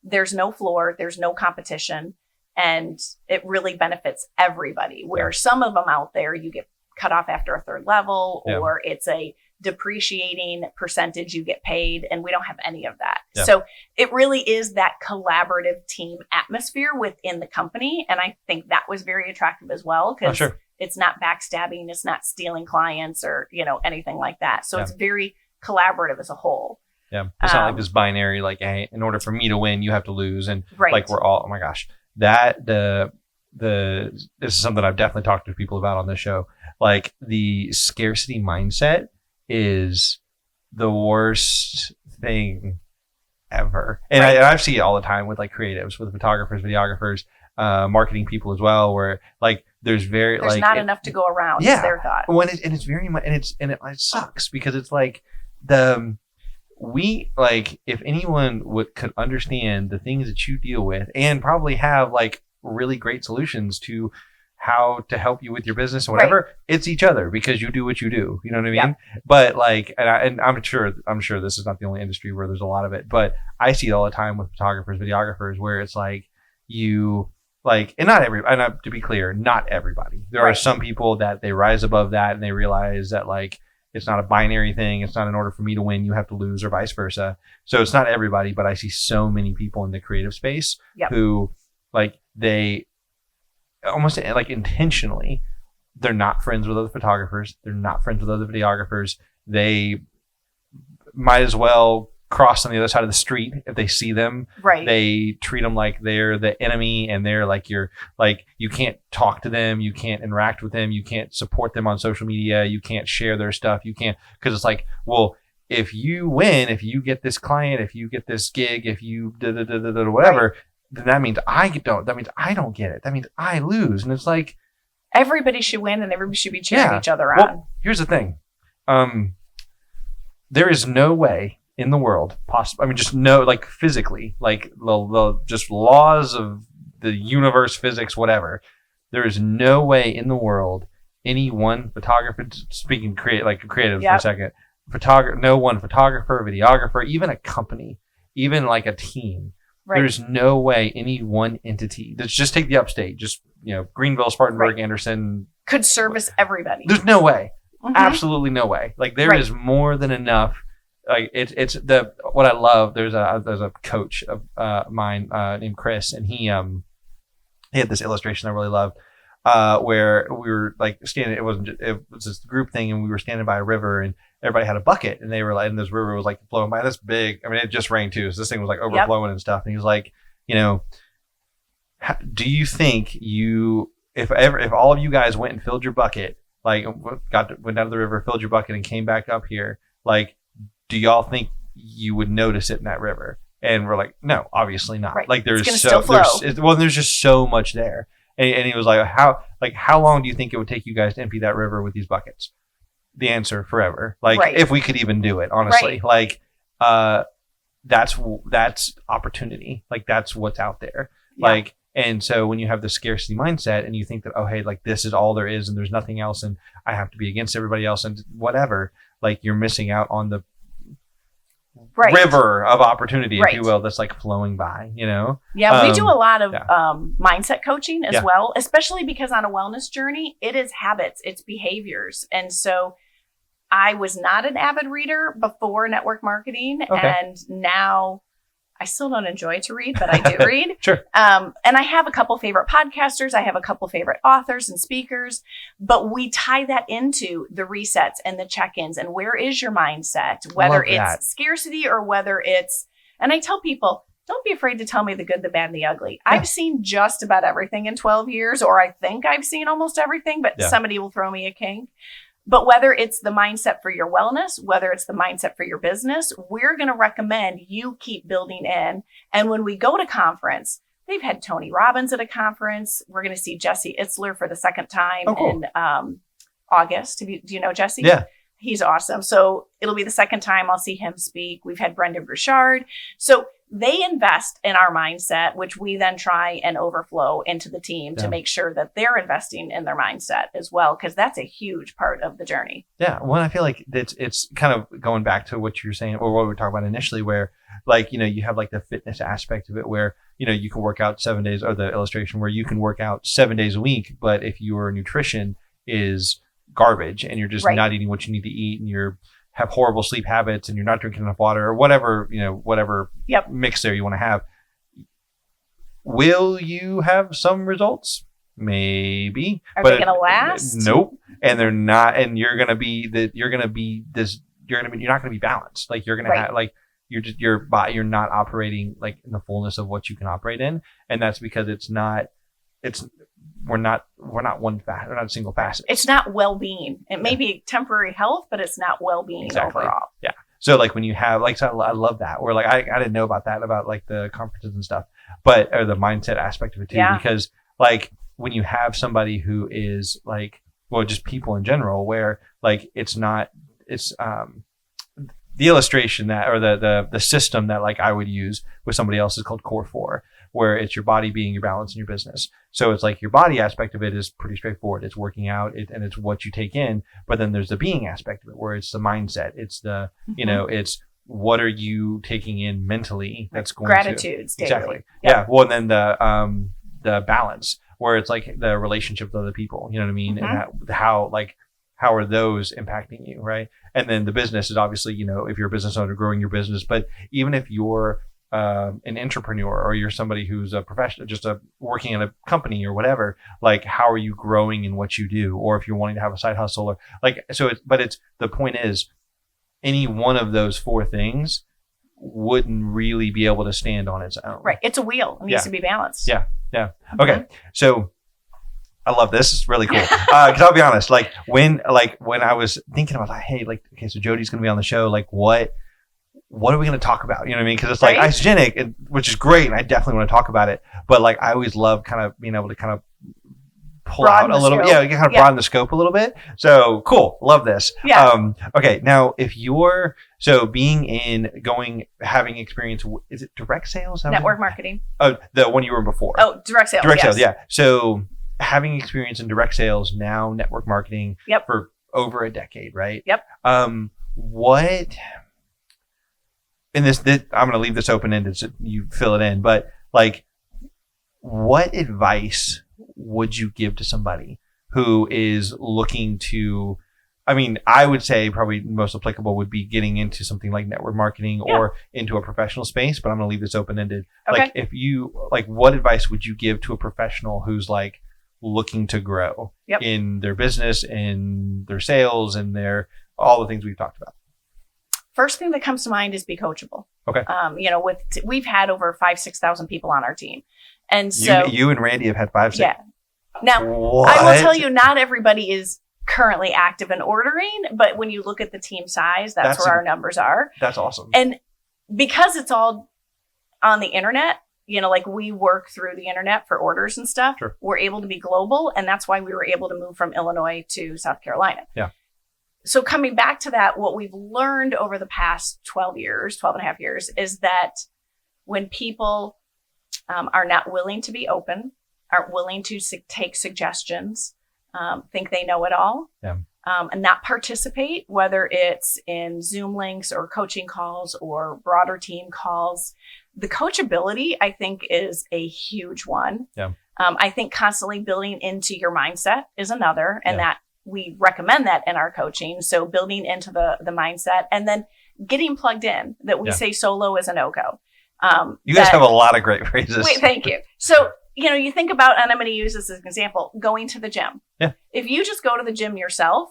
there's no floor, there's no competition, and it really benefits everybody. Where some of them out there, you get cut off after a third level, or it's a depreciating percentage you get paid, and we don't have any of that. So it really is that collaborative team atmosphere within the company, and I think that was very attractive as well, because it's not backstabbing, it's not stealing clients or anything like that. So it's very collaborative as a whole. It's not like this binary, like, hey, in order for me to win, you have to lose, and Right. like we're all, oh my gosh, that this is something I've definitely talked to people about on this show. Like, the scarcity mindset is the worst thing ever. And Right. I see it all the time with like creatives, with photographers, videographers, marketing people as well, where like there's not enough to go around. Is their thought. It's very much, and it sucks, because it's like if anyone could understand the things that you deal with, and probably have like really great solutions to how to help you with your business or whatever, it's each other, because you do what you do. You know what I mean? But like, and I'm sure this is not the only industry where there's a lot of it, but I see it all the time with photographers, videographers, where it's like and to be clear, not everybody. There are some people that they rise above that, and they realize that like, it's not a binary thing. It's not in order for me to win, you have to lose, or vice versa. So it's not everybody, but I see so many people in the creative space who like, they almost like intentionally, they're not friends with other photographers. They're not friends with other videographers. They might as well cross on the other side of the street if they see them. Right. They treat them like they're the enemy, and they're like, you can't talk to them. You can't interact with them. You can't support them on social media. You can't share their stuff. You can't, because it's like, well, if you win, if you get this client, if you get this gig, if you whatever, then that means I don't get it. That means I lose. And it's like, everybody should win, and everybody should be cheering each other on. Well, here's the thing. There is no way in the world just no, like physically, like the just laws of the universe, physics, whatever. There is no way in the world any one photographer, speaking creative for a second, no one photographer, videographer, even a company, even like a team. Right. There's no way any one entity. Let's just take the upstate, just Greenville, Spartanburg, Anderson, could service everybody. There's no way, absolutely no way. Like, there is more than enough. Like, it's what I love. There's a coach of mine named Chris, and he had this illustration I really loved, where we were like standing. It was this group thing, and we were standing by a river, and everybody had a bucket, and they were like, and this river was like flowing by this big. I mean, it just rained too, so this thing was like overflowing and stuff. And he was like, do you think if all of you guys went and filled your bucket, like went down to the river, filled your bucket, and came back up here, like, do y'all think you would notice it in that river? And we're like, no, obviously not. Right. Like, there's just so much there. And he was like, how long do you think it would take you guys to empty that river with these buckets? The answer, forever. Like, if we could even do it, honestly. Like, that's opportunity. Like, that's what's out there. Like, and so when you have the scarcity mindset, and you think that, oh, hey, like, this is all there is, and there's nothing else, and I have to be against everybody else, and whatever, like, you're missing out on the river of opportunity, if you will, that's like flowing by, we do a lot of mindset coaching as well, especially because on a wellness journey, it is habits, it's behaviors. And so I was not an avid reader before network marketing, and now I still don't enjoy to read, but I do read. Sure. And I have a couple favorite podcasters. I have a couple favorite authors and speakers, but we tie that into the resets and the check-ins, and where is your mindset, whether it's scarcity or whether it's, and I tell people, don't be afraid to tell me the good, the bad, and the ugly. Yeah. I've seen just about everything in 12 years, or I think I've seen almost everything, but somebody will throw me a kink. But whether it's the mindset for your wellness, whether it's the mindset for your business, we're going to recommend you keep building in. And when we go to conference, they've had Tony Robbins at a conference. We're going to see Jesse Itzler for the second time in August. Do you know Jesse? Yeah. He's awesome. So it'll be the second time I'll see him speak. We've had Brendan Burchard. So they invest in our mindset, which we then try and overflow into the team to make sure that they're investing in their mindset as well, because that's a huge part of the journey. Yeah. Well, I feel like it's kind of going back to what you were saying, or what we were talking about initially, where like, you have like the fitness aspect of it where, you can work out 7 days, or the illustration where you can work out 7 days a week. But if your nutrition is garbage and you're just not eating what you need to eat, and you're have horrible sleep habits, and you're not drinking enough water, or whatever, whatever mix there you want to have, will you have some results? Maybe. Are they going to last? Nope. And they're not. And you're not going to be balanced. Like you're going to have like, you're not operating like in the fullness of what you can operate in. And that's because we're not one facet. We're not a single facet. It's not well-being. It may be temporary health, but it's not well-being overall. Yeah. So like when you have like, so I love that. Or like, I didn't know about that, about like the conferences and stuff, or the mindset aspect of it too, because like when you have somebody who is like, well, just people in general, where like, it's the illustration that, or the system that like I would use with somebody else is called Core 4, where it's your body being your balance in your business. So it's like your body aspect of it is pretty straightforward. It's working out and it's what you take in, but then there's the being aspect of it, where it's the mindset. It's the, it's what are you taking in mentally that's going gratitudes to exactly. Yeah. Well, and then the balance, where it's like the relationship with other people, you know what I mean? And how are those impacting you, right? And then the business is obviously, if you're a business owner, growing your business. But even if you're an entrepreneur, or you're somebody who's a professional, just working in a company or whatever, like how are you growing in what you do? Or if you're wanting to have a side hustle, or like, so the point is, any one of those 4 things wouldn't really be able to stand on its own. Right. It's a wheel. It needs to be balanced. Yeah. Yeah. Okay. So I love this. It's really cool. Cause I'll be honest, like when I was thinking about like, hey, like, okay, so Jodi's going to be on the show. Like what are we going to talk about? You know what I mean? Cause it's like isogenic, which is great. And I definitely want to talk about it, but like, I always love kind of being able to kind of pull out a little bit. Yeah. You can kind of broaden the scope a little bit. So cool. Love this. Yeah. Okay. Now if you're, so having experience, is it direct sales? Network marketing. Oh, the one you were in before. Oh, direct sales. Direct sales. Yeah. So having experience in direct sales, now network marketing for over a decade, right? Yep. What, and this I'm going to leave this open-ended so you fill it in, but like, what advice would you give to somebody who is looking to, I would say probably most applicable would be getting into something like network marketing or into a professional space, but I'm going to leave this open-ended. Okay. Like if you, like, what advice would you give to a professional who's like looking to grow in their business, in their sales, and all the things we've talked about? First thing that comes to mind is be coachable. Okay. We've had over 5,000-6,000 people on our team. And so you and Randy have had 5,000. Yeah. Now what? I will tell you, not everybody is currently active in ordering, but when you look at the team size, that's where our numbers are. That's awesome. And because it's all on the internet, like we work through the internet for orders and stuff, we're able to be global. And that's why we were able to move from Illinois to South Carolina. Yeah. So coming back to that, what we've learned over the past 12 and a half years is that when people are not willing to be open, aren't willing to take suggestions, think they know it all, and not participate, whether it's in Zoom links or coaching calls or broader team calls, the coachability, I think, is a huge one. Yeah. I think constantly building into your mindset is another, and that we recommend that in our coaching. So building into the mindset, and then getting plugged in, that we say solo is a no-go. You guys have a lot of great phrases. Wait, thank you. So, you think about, and I'm going to use this as an example, going to the gym. Yeah. If you just go to the gym yourself,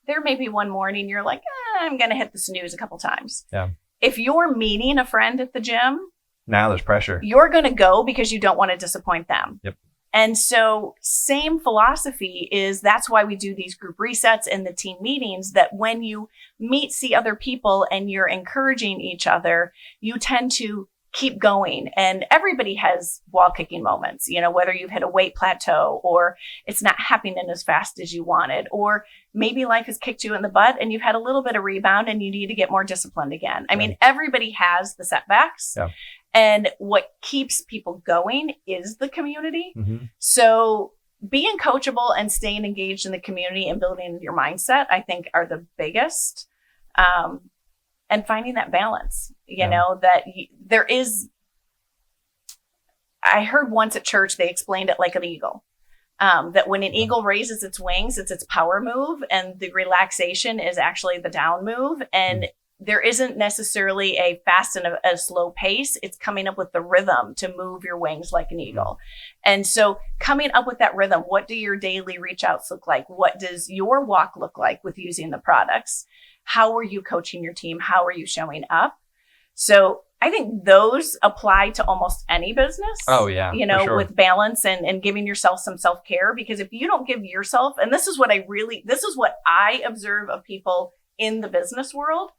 there may be one morning you're like, I'm going to hit the snooze a couple times. Yeah. If you're meeting a friend at the gym, now there's pressure. You're going to go because you don't want to disappoint them. Yep. And so same philosophy is, that's why we do these group resets in the team meetings, that when you see other people and you're encouraging each other, you tend to keep going. And everybody has wall kicking moments, whether you've hit a weight plateau or it's not happening as fast as you wanted, or maybe life has kicked you in the butt and you've had a little bit of rebound and you need to get more disciplined again. I mean, everybody has the setbacks. Yeah. And what keeps people going is the community. Mm-hmm. So being coachable and staying engaged in the community and building your mindset, I think, are the biggest. And finding that balance, there is. I heard once at church, they explained it like an eagle. That when an eagle raises its wings, it's its power move, and the relaxation is actually the down move. And there isn't necessarily a fast and a slow pace. It's coming up with the rhythm to move your wings like an eagle. And so coming up with that rhythm, what do your daily reach outs look like? What does your walk look like with using the products? How are you coaching your team? How are you showing up? So I think those apply to almost any business. Oh yeah. For sure. With balance and giving yourself some self-care, because if you don't give yourself, and this is what I observe of people in the business world,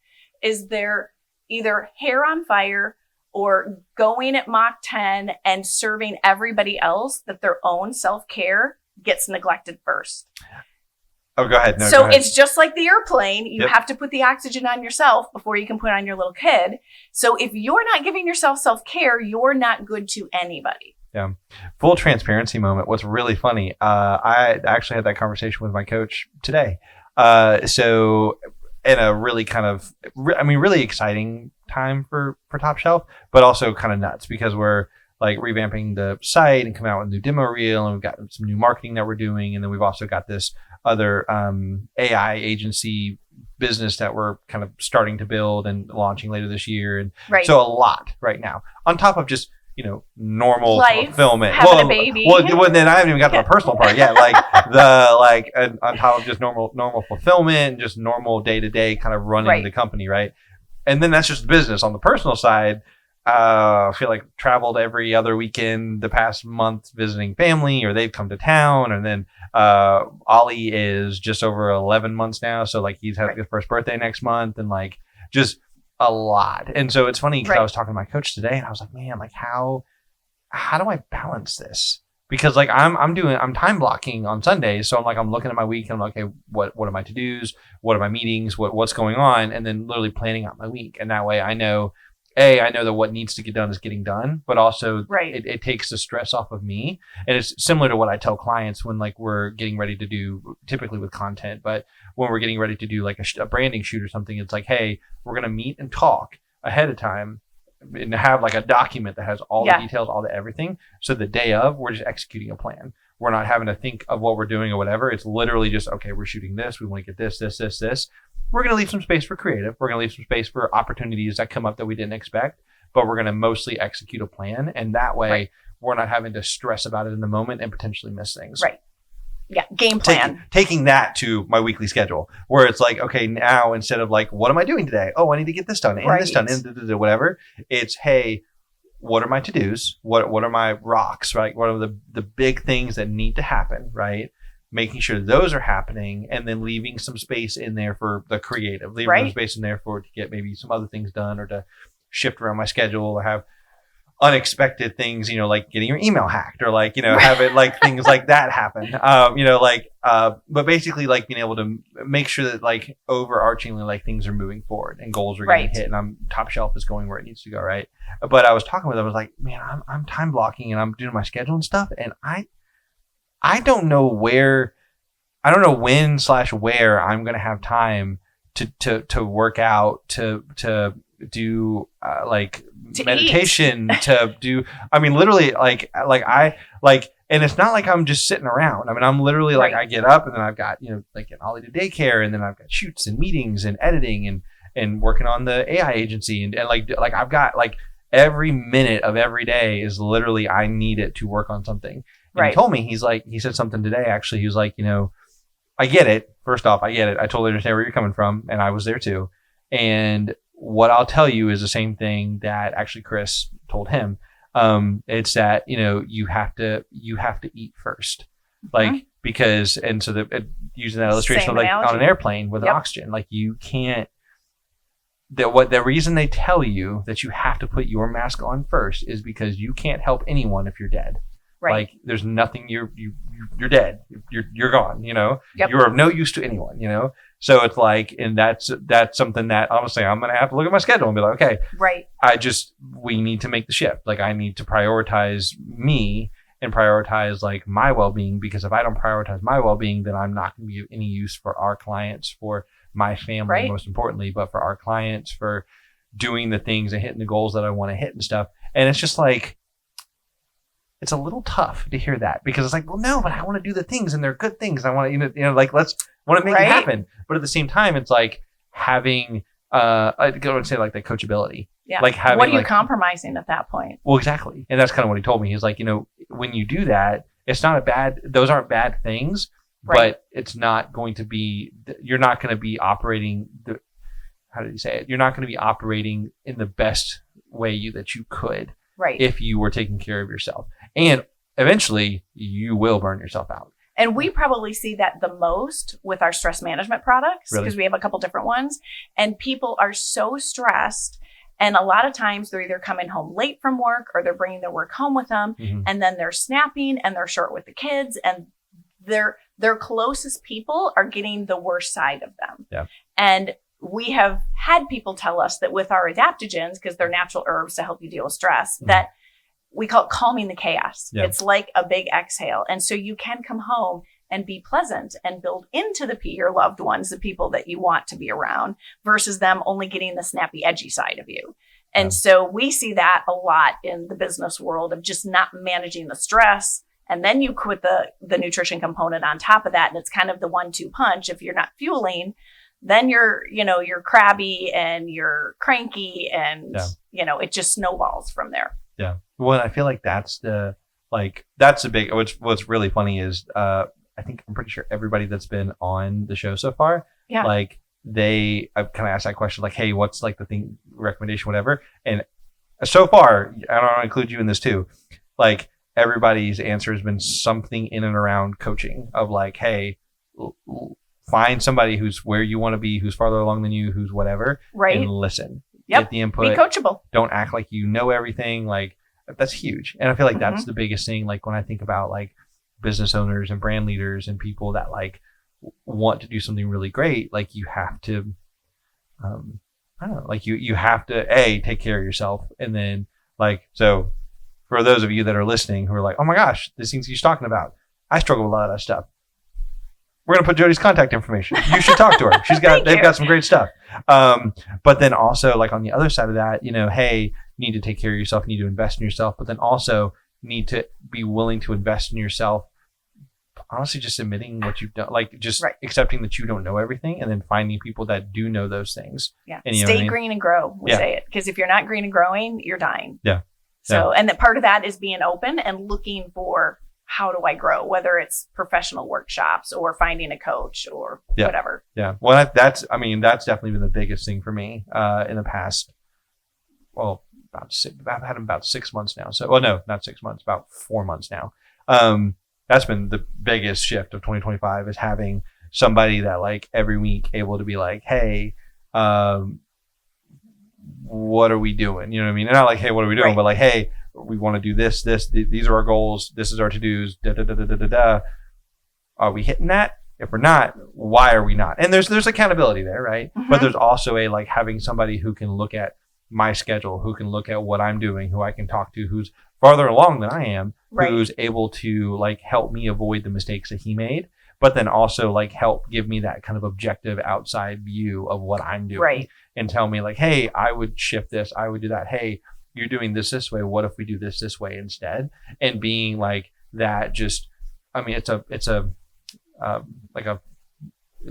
is they're either hair on fire or going at Mach 10 and serving everybody else, that their own self-care gets neglected first. Oh, go ahead. No, so go ahead. It's just like the airplane. You have to put the oxygen on yourself before you can put on your little kid. So if you're not giving yourself self-care, you're not good to anybody. Yeah. Full transparency moment. What's really funny, I actually had that conversation with my coach today. So in a really kind of, really exciting time for Top Shelf, but also kind of nuts because we're like revamping the site and coming out with a new demo reel, and we've got some new marketing that we're doing. And then we've also got this other AI agency business that we're kind of starting to build and launching later this year. And so a lot right now on top of just, normal life, fulfillment. Having a baby. Well, then I haven't even got to the personal part yet. On top of just normal fulfillment and just normal day-to-day kind of running the company. Right. And then that's just business. On the personal side, I feel like traveled every other weekend the past month visiting family, or they've come to town. And then Ollie is just over 11 months now. So like he's having his first birthday next month, and like just a lot. And so it's funny because I was talking to my coach today and I was like, man, like how do I balance this? Because like I'm time blocking on Sundays. So I'm looking at my week and I'm like, okay, what are my to-dos? What are my meetings? What's going on? And then literally planning out my week. And that way I know that what needs to get done is getting done, but also it takes the stress off of me. And it's similar to what I tell clients when like we're getting ready to do, typically with content, but when we're getting ready to do like a branding shoot or something, it's like, hey, we're going to meet and talk ahead of time and have like a document that has all the details, all the everything. So the day of, we're just executing a plan. We're not having to think of what we're doing or whatever. It's literally just, okay, we're shooting this. We want to get this. We're going to leave some space for creative. We're going to leave some space for opportunities that come up that we didn't expect, but we're going to mostly execute a plan. And that way we're not having to stress about it in the moment and potentially miss things. Right. Yeah. Game plan. Taking that to my weekly schedule where it's like, okay, now instead of like, what am I doing today? Oh, I need to get this done and this done and whatever. It's, hey, what are my to-dos? What are my rocks, right? What are the big things that need to happen, right? Making sure those are happening, and then leaving some space in there for the creative, leaving some space in there to get maybe some other things done, or to shift around my schedule, or have unexpected things, like getting your email hacked, or like, have it like things like that happen. But basically like being able to make sure that like overarchingly like things are moving forward and goals are getting hit, and Top Shelf is going where it needs to go. Right. But I was talking with them, I was like, man, I'm time blocking and I'm doing my schedule and stuff. And I don't know when/where I'm going to have time to work out, to do meditation, to do, literally and it's not like I'm just sitting around. I'm literally like, I get up and then I've got, like an Ollie to daycare, and then I've got shoots and meetings and editing and working on the AI agency. And like I've got like every minute of every day is literally, I need it to work on something. And he told me, he said something today, actually. He was like, I get it. First off, I get it. I totally understand where you're coming from. And I was there too. And what I'll tell you is the same thing that actually Chris told him. It's that, you have to eat first. Like, because, and so using that illustration of like on an airplane with oxygen, like you can't, the reason they tell you that you have to put your mask on first is because you can't help anyone if you're dead. Right. Like there's nothing, you're dead. You're gone, you know, Yep. you're of no use to anyone, you know? So it's like, and that's something that honestly, I'm going to have to look at my schedule and be like, okay, Right. we need to make the shift. Like I need to prioritize me and prioritize like my well-being, because if I don't prioritize my well-being, then I'm not going to be of any use for our clients, for my family, Right. most importantly, but for our clients, for doing the things and hitting the goals that I want to hit and stuff. And it's just like, it's a little tough to hear that, because it's like, well, no, but I want to do the things and they're good things. I want to, you know, like want to make Right. it happen. But at the same time, it's like having, I would say like the coachability. Yeah. Like having, what are you like, compromising at that point? Well, exactly. And that's kind of what he told me. He's like, you know, when you do that, it's not those aren't bad things, Right. but it's not going to be, you're not going to be operating how did he say it? You're not going to be operating in the best way that you could Right. if you were taking care of yourself. And eventually you will burn yourself out. And we probably see that the most with our stress management products, Really? because we have a couple different ones, and people are so stressed. And a lot of times they're either coming home late from work or they're bringing their work home with them. Mhm. And then they're snapping and they're short with the kids, and their closest people are getting the worst side of them. Yeah. And we have had people tell us that with our adaptogens, because they're natural herbs to help you deal with stress, Mhm. that we call it calming the chaos. Yeah. It's like a big exhale. And so you can come home and be pleasant and build into your loved ones, the people that you want to be around, versus them only getting the snappy, edgy side of you. And Yeah. so we see that a lot in the business world of just not managing the stress. And then you put the nutrition component on top of that. And it's kind of the 1-2 punch. If you're not fueling, then you're crabby and you're cranky, and, it just snowballs from there. Yeah. Well, I feel like that's the big, what's really funny is, I'm pretty sure everybody that's been on the show so far, Yeah. like I've kind of asked that question, like, hey, what's like the thing, recommendation, whatever. And so far, I don't want to include you in this too. Like everybody's answer has been something in and around coaching of like, hey, find somebody who's where you want to be, who's farther along than you, who's whatever, Right. and listen. Yep. Get the input. Be coachable. Don't act like you know everything. Like that's huge. And I feel like that's Mm-hmm. the biggest thing. Like when I think about like business owners and brand leaders and people that like want to do something really great, like you have to, I don't know, like you have to take care of yourself. And then like, so for those of you that are listening who are like, oh my gosh, this things he's talking about, I struggle with a lot of that stuff. We're going to put Jodi's contact information. You should talk to her. They've got some great stuff. But then also like on the other side of that, hey, you need to take care of yourself, you need to invest in yourself, but then also need to be willing to invest in yourself. Honestly, just admitting what you've done, like just Right. accepting that you don't know everything, and then finding people that do know those things. Yeah. And you know what I Stay mean? green and grow. We Yeah. say it, because if you're not green and growing, you're dying. Yeah. So, and that part of that is being open and looking for, how do I grow? Whether it's professional workshops or finding a coach or Yeah. whatever. Yeah. Well, that's definitely been the biggest thing for me in the past. Well, I've had them about 6 months now. So, well, no, not 6 months, about 4 months now. That's been the biggest shift of 2025 is having somebody that like every week able to be like, hey, what are we doing? You know what I mean? And not like, hey, what are we doing? Right. But like, hey, we want to do this, these are our goals. This is our to-dos, da. Are we hitting that? If we're not, why are we not? And there's accountability there, right? Mhm. But there's also like having somebody who can look at my schedule, who can look at what I'm doing, who I can talk to, who's farther along than I am, Right. who's able to like help me avoid the mistakes that he made, but then also like help give me that kind of objective outside view of what I'm doing. Right. And tell me like, hey, I would shift this, I would do that. Hey, you're doing this way. What if we do this way instead? And being like that, it's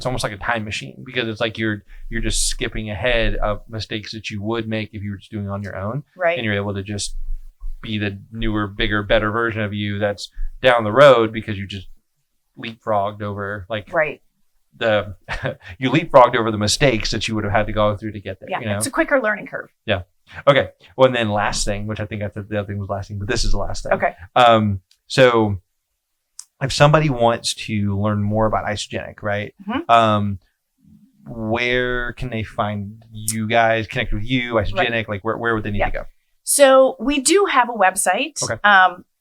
almost like a time machine, because it's like you're just skipping ahead of mistakes that you would make if you were just doing it on your own. Right. And you're able to just be the newer, bigger, better version of you that's down the road, because you just leapfrogged over like Right. you leapfrogged over the mistakes that you would have had to go through to get there. Yeah. It's a quicker learning curve. Okay. Well, and then last thing, which I think the other thing was last thing, but this is the last thing. Okay. So if somebody wants to learn more about isogenic, right? Mhm. where can they find you guys, connect with you, Isogenic? Right. Like where would they need to go? So we do have a website. Okay.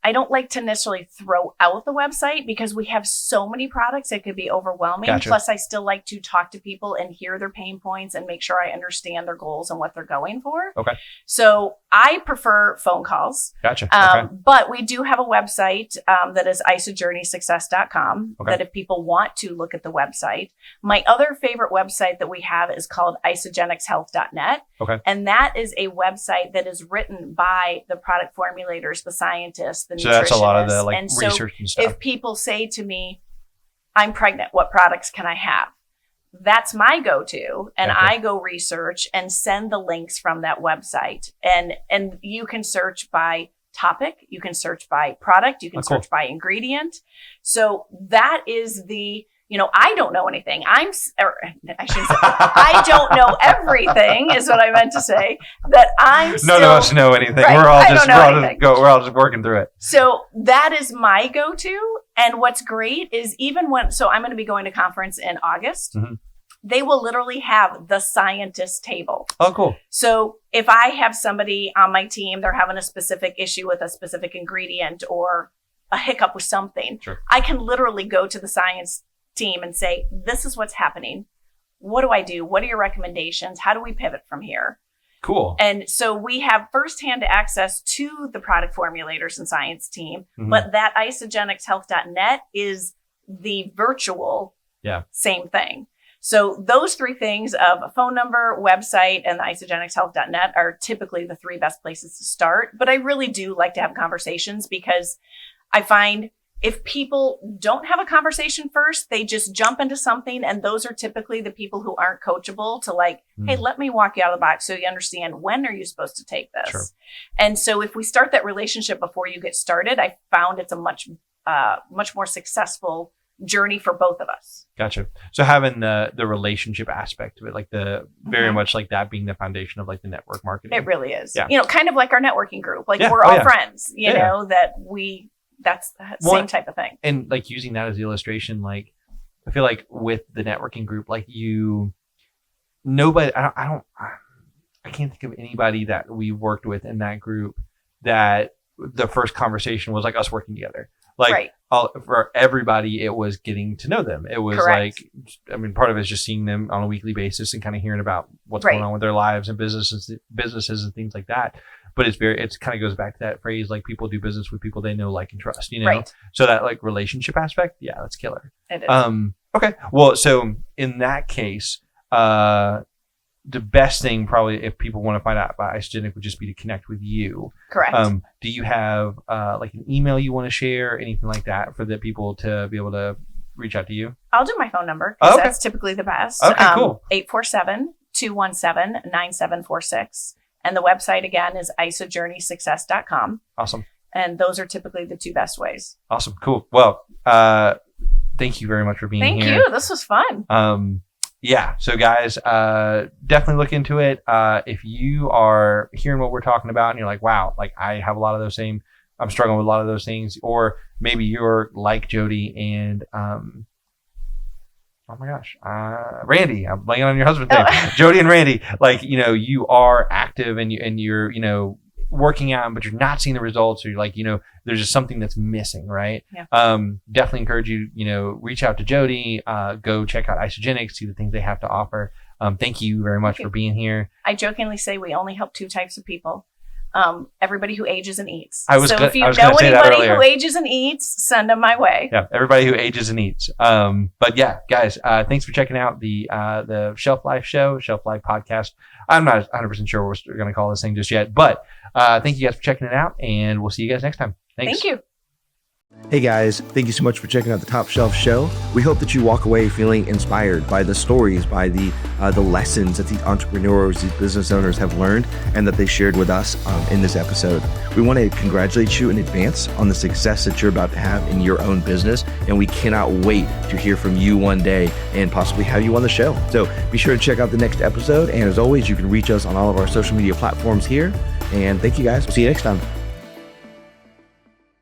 I don't like to necessarily throw out the website because we have so many products, it could be overwhelming. Gotcha. Plus, I still like to talk to people and hear their pain points and make sure I understand their goals and what they're going for. Okay. So I prefer phone calls. Gotcha. Okay. But we do have a website that is isojourneysuccess.com Okay. that if people want to look at the website. My other favorite website that we have is called isagenixhealth.net. Okay. And that is a website that is written by the product formulators, the scientists, the So that's a lot of the nutritionists. like And so research and stuff. if people say to me, I'm pregnant, what products can I have? That's my go-to. And Gotcha. I go research and send the links from that website. And you can search by topic, you can search by product, you can cool. search by ingredient. So that is the, I don't know anything. I shouldn't say, I don't know everything is what I meant to say. That I'm still, None of us know anything. Right, We're all I just don't know anything. we're all just working through it. So that is my go-to. And what's great is so I'm going to be going to conference in August. Mhm. They will literally have the scientist table. Oh, cool. So if I have somebody on my team, they're having a specific issue with a specific ingredient or a hiccup with something, Sure. I can literally go to the science team and say, this is what's happening. What do I do? What are your recommendations? How do we pivot from here? Cool. And so we have firsthand access to the product formulators and science team, Mhm. but that isagenixhealth.net is the virtual same thing. So those three things of a phone number, website, and the isagenixhealth.net are typically the three best places to start. But I really do like to have conversations because I find if people don't have a conversation first, they just jump into something. And those are typically the people who aren't coachable to hey, let me walk you out of the box so you understand when are you supposed to take this. Sure. And so if we start that relationship before you get started, I found it's a much more successful journey for both of us. Gotcha. So having the relationship aspect of it, like the very Mhm. much like that being the foundation of like the network marketing. It really is. Yeah. Kind of like our networking group. Like Yeah. we're Oh, all yeah. friends, Yeah. that's the Well, same type of thing. And like using that as the illustration, like I feel like with the networking group, like I can't think of anybody that we worked with in that group that the first conversation was like us working together. Like Right. For everybody, it was getting to know them. It was Correct. part of it is just seeing them on a weekly basis and kind of hearing about what's Right. going on with their lives and businesses and things like that. But it kind of goes back to that phrase, like people do business with people they know, like, and trust, Right. So that like relationship aspect, yeah, that's killer. It is. Okay. Well, so in that case, the best thing probably if people want to find out about Isogenic would just be to connect with you. Correct. Do you have like an email you want to share, anything like that for the people to be able to reach out to you? I'll do my phone number because Okay. that's typically the best. Okay, cool. 847-217-9746. And the website again is isojourneysuccess.com. Awesome. And those are typically the two best ways. Awesome. Cool. Well, thank you very much for being Thank here. you. This was fun. Yeah. So guys, definitely look into it. If you are hearing what we're talking about and you're like, wow, like I have a lot of those I'm struggling with a lot of those things, or maybe you're like Jodi and, oh my gosh, Randy, I'm blanking on your husband's name. Jodi and Randy, like, you are active and you're, working out, but you're not seeing the results, or you're like, there's just something that's missing, right? Yeah. Definitely encourage you, reach out to Jodi, go check out Isogenic, see the things they have to offer. Thank you very much for being here. I jokingly say we only help two types of people. Everybody who ages and eats. If you know anybody who ages and eats, send them my way. Yeah, everybody who ages and eats. But yeah, guys, thanks for checking out the Shelf Life show, Shelf Life podcast. I'm not 100% sure what we're going to call this thing just yet, but thank you guys for checking it out, and we'll see you guys next time. Thanks. Thank you. Hey guys, thank you so much for checking out the Top Shelf Show. We hope that you walk away feeling inspired by the stories, by the lessons that these entrepreneurs, these business owners have learned and that they shared with us in this episode. We want to congratulate you in advance on the success that you're about to have in your own business, and we cannot wait to hear from you one day and possibly have you on the show. So be sure to check out the next episode, and as always, you can reach us on all of our social media platforms here. And thank you guys. We'll see you next time.